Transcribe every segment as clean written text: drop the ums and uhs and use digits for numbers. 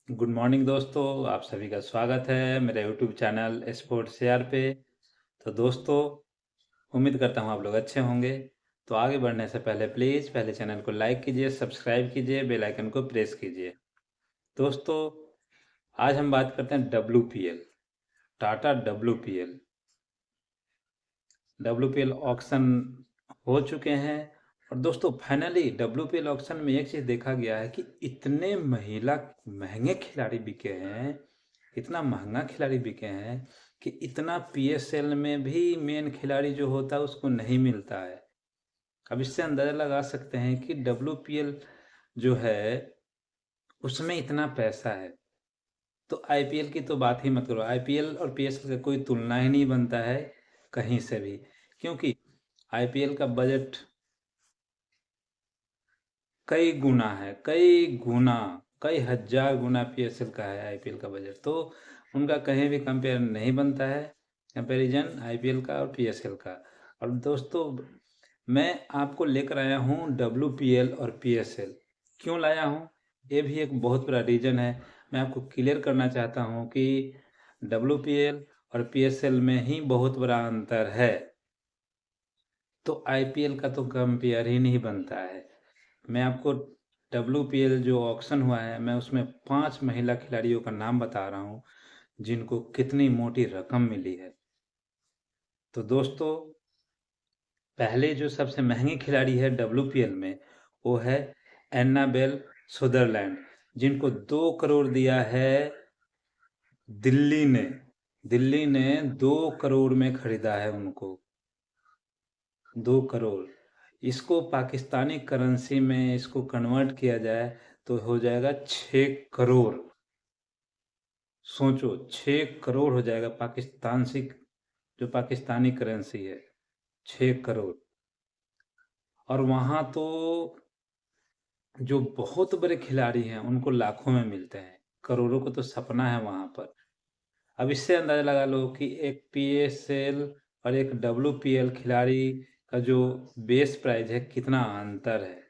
Good morning दोस्तों, आप सभी का स्वागत है मेरे यूट्यूब चैनल स्पोर्ट्स शेयर पे। तो दोस्तों, उम्मीद करता हूँ आप लोग अच्छे होंगे। तो आगे बढ़ने से पहले प्लीज़ पहले चैनल को लाइक कीजिए, सब्सक्राइब कीजिए, बेल आइकन को प्रेस कीजिए। दोस्तों, आज हम बात करते हैं WPL, Tata WPL। WPL auction हो चुके हैं। और दोस्तों, फाइनली WPL ऑक्शन में एक चीज़ देखा गया है कि इतने महिला महंगे खिलाड़ी बिके हैं, इतना महंगा खिलाड़ी बिके हैं कि इतना PSL में भी मेन खिलाड़ी जो होता है उसको नहीं मिलता है। अब इससे अंदाज़ा लगा सकते हैं कि WPL जो है उसमें इतना पैसा है। तो IPL की तो बात ही मत करो। IPL और PSL का कोई तुलना ही नहीं बनता है कहीं से भी, क्योंकि IPL का बजट कई गुना है, कई गुना, कई हजार गुना PSL का है IPL का बजट। तो उनका कहीं भी कंपेयर नहीं बनता है, कंपैरिजन IPL का और PSL का। और दोस्तों, मैं आपको लेकर आया हूँ WPL और PSL। क्यों लाया हूँ, ये भी एक बहुत बड़ा रीज़न है। मैं आपको क्लियर करना चाहता हूँ कि WPL और PSL में ही बहुत बड़ा अंतर है। तो IPL का तो कंपेयर ही नहीं बनता है। मैं आपको WPL जो ऑक्शन हुआ है, मैं उसमें 5 महिला खिलाड़ियों का नाम बता रहा हूँ जिनको कितनी मोटी रकम मिली है। तो दोस्तों, पहले जो सबसे महंगी खिलाड़ी है WPL में, वो है एन्नाबेल सुदरलैंड, जिनको 2 करोड़ दिया है दिल्ली ने। दिल्ली ने 2 करोड़ में खरीदा है उनको, 2 करोड़। इसको पाकिस्तानी करेंसी में इसको कन्वर्ट किया जाए तो हो जाएगा 6 करोड़। सोचो, 6 करोड़ हो जाएगा पाकिस्तान से, जो पाकिस्तानी करेंसी है, 6 करोड़। और वहाँ तो जो बहुत बड़े खिलाड़ी हैं उनको लाखों में मिलते हैं, करोड़ों को तो सपना है वहाँ पर। अब इससे अंदाजा लगा लो कि एक PSL और एक WPL खिलाड़ी का जो बेस प्राइस है कितना अंतर है।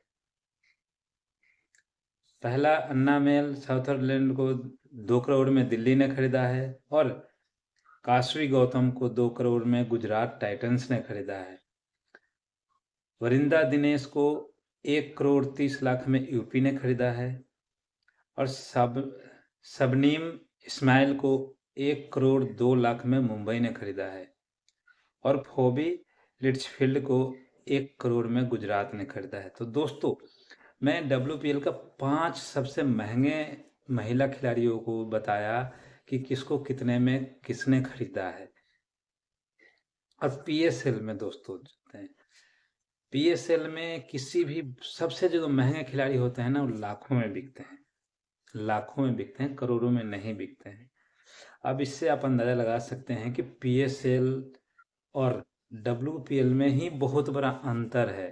पहला अन्ना मेल साउथरलैंड को 2 करोड़ में दिल्ली ने खरीदा है, और काशवी गौतम को 2 करोड़ में गुजरात टाइटंस ने खरीदा है। वरिंदा दिनेश को 1 करोड़ 30 लाख में यूपी ने खरीदा है। और शबनीम इस्माइल को 1 करोड़ 2 लाख में मुंबई ने खरीदा है। और फोबी लिट्चफील्ड को 1 करोड़ में गुजरात ने खरीदा है। तो दोस्तों, मैं WPL का 5 सबसे महंगे महिला खिलाड़ियों को बताया कि किसको कितने में किसने खरीदा है। और PSL में दोस्तों, PSL में किसी भी सबसे जो महंगे खिलाड़ी होते हैं ना, वो लाखों में बिकते हैं, लाखों में बिकते हैं, करोड़ों में नहीं बिकते हैं। अब इससे आप अंदाजा लगा सकते हैं कि PSL और WPL में ही बहुत बड़ा अंतर है।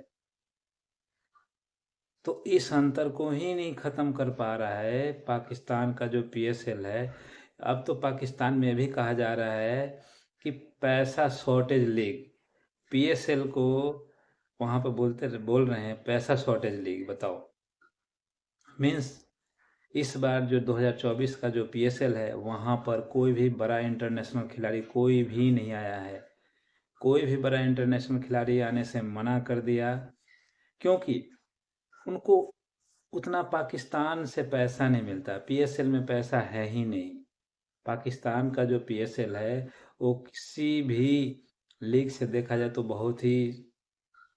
तो इस अंतर को ही नहीं ख़त्म कर पा रहा है पाकिस्तान का जो PSL है। अब तो पाकिस्तान में भी कहा जा रहा है कि पैसा शॉर्टेज लीग, PSL को वहाँ पर बोल रहे हैं पैसा शॉर्टेज लीग। बताओ, मीन्स इस बार जो 2024 का जो PSL है, वहाँ पर कोई भी बड़ा इंटरनेशनल खिलाड़ी कोई भी नहीं आया है। कोई भी बड़ा इंटरनेशनल खिलाड़ी आने से मना कर दिया, क्योंकि उनको उतना पाकिस्तान से पैसा नहीं मिलता। PSL में पैसा है ही नहीं। पाकिस्तान का जो PSL है, वो किसी भी लीग से देखा जाए तो बहुत ही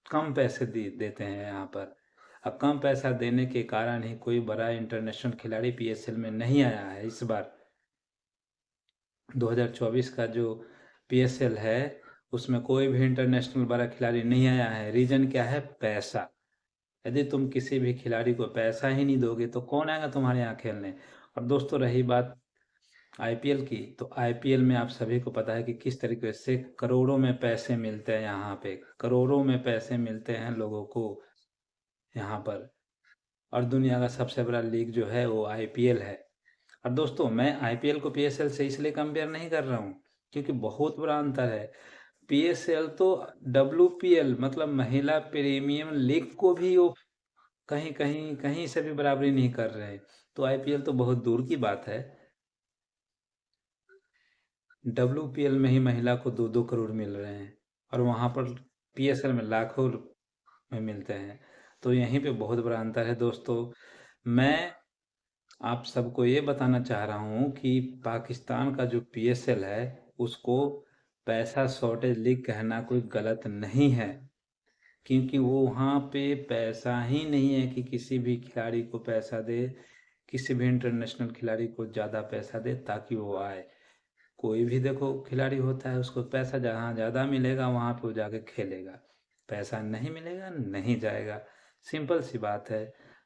कम पैसे देते हैं यहाँ पर। अब कम पैसा देने के कारण ही कोई बड़ा इंटरनेशनल खिलाड़ी PSL में नहीं आया है। इस बार 2024 का जो PSL है, उसमें कोई भी इंटरनेशनल बड़ा खिलाड़ी नहीं आया है। रीज़न क्या है? पैसा। यदि तुम किसी भी खिलाड़ी को पैसा ही नहीं दोगे तो कौन आएगा तुम्हारे यहाँ खेलने। और दोस्तों, रही बात IPL की, तो IPL में आप सभी को पता है कि किस तरीके से करोड़ों में पैसे मिलते हैं। यहाँ पे करोड़ों में पैसे मिलते हैं लोगों को यहाँ पर। और दुनिया का सबसे बड़ा लीग जो है वो IPL है। और दोस्तों, मैं IPL को PSL से इसलिए कंपेयर नहीं कर रहा हूँ क्योंकि बहुत बड़ा अंतर है। PSL तो WPL मतलब महिला प्रीमियम लीग को भी वो कहीं कहीं कहीं से भी बराबरी नहीं कर रहे हैं। तो आईपीएल तो बहुत दूर की बात है। डब्ल्यूपीएल में ही महिला को 2-2 करोड़ मिल रहे हैं और वहाँ पर पीएसएल में लाखों में मिलते हैं। तो यहीं पे बहुत बड़ा अंतर है दोस्तों। मैं आप सबको ये बताना चाह रहा हूँ कि पाकिस्तान का जो पीएसएल है उसको पैसा शॉर्टेज लीग कहना कोई गलत नहीं है, क्योंकि वो वहाँ पे पैसा ही नहीं है कि किसी भी खिलाड़ी को पैसा दे, किसी भी इंटरनेशनल खिलाड़ी को ज़्यादा पैसा दे ताकि वो आए। कोई भी देखो खिलाड़ी होता है, उसको पैसा जहाँ ज़्यादा मिलेगा वहाँ पे वो जाके खेलेगा, पैसा नहीं मिलेगा नहीं जाएगा, सिंपल सी बात है।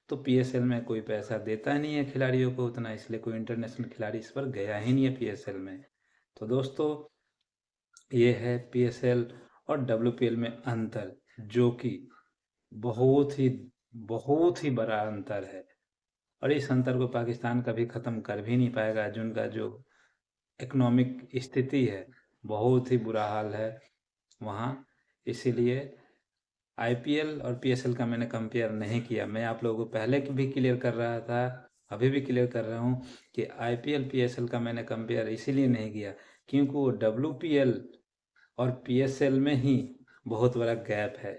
तो पीएसएल में कोई पैसा देता नहीं है खिलाड़ियों को उतना, इसलिए कोई इंटरनेशनल खिलाड़ी इस पर गया ही नहीं है पीएसएल में। तो दोस्तों ये है पीएसएल और डब्ल्यूपीएल में अंतर, जो कि बहुत ही बहुत ही बड़ा अंतर है। और इस अंतर को पाकिस्तान कभी ख़त्म कर भी नहीं पाएगा। जिनका जो इकोनॉमिक स्थिति है, बहुत ही बुरा हाल है वहाँ। इसीलिए आईपीएल और पीएसएल का मैंने कंपेयर नहीं किया। मैं आप लोगों को पहले भी क्लियर कर रहा था, अभी भी क्लियर कर रहा हूँ कि आईपीएल पीएसएल का मैंने कंपेयर इसीलिए नहीं किया क्योंकि वो डब्ल्यूपीएल और पीएसएल में ही बहुत बड़ा गैप है।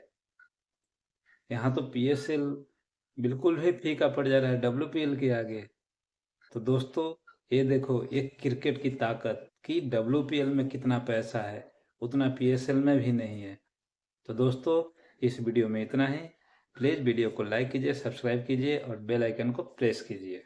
यहाँ तो पीएसएल बिल्कुल भी फीका पड़ जा रहा है डब्ल्यूपीएल के आगे। तो दोस्तों ये देखो एक क्रिकेट की ताकत कि डब्ल्यूपीएल में कितना पैसा है, उतना पीएसएल में भी नहीं है। तो दोस्तों इस वीडियो में इतना ही। प्लीज़ वीडियो को लाइक कीजिए, सब्सक्राइब कीजिए और बेल आइकन को प्रेस कीजिए।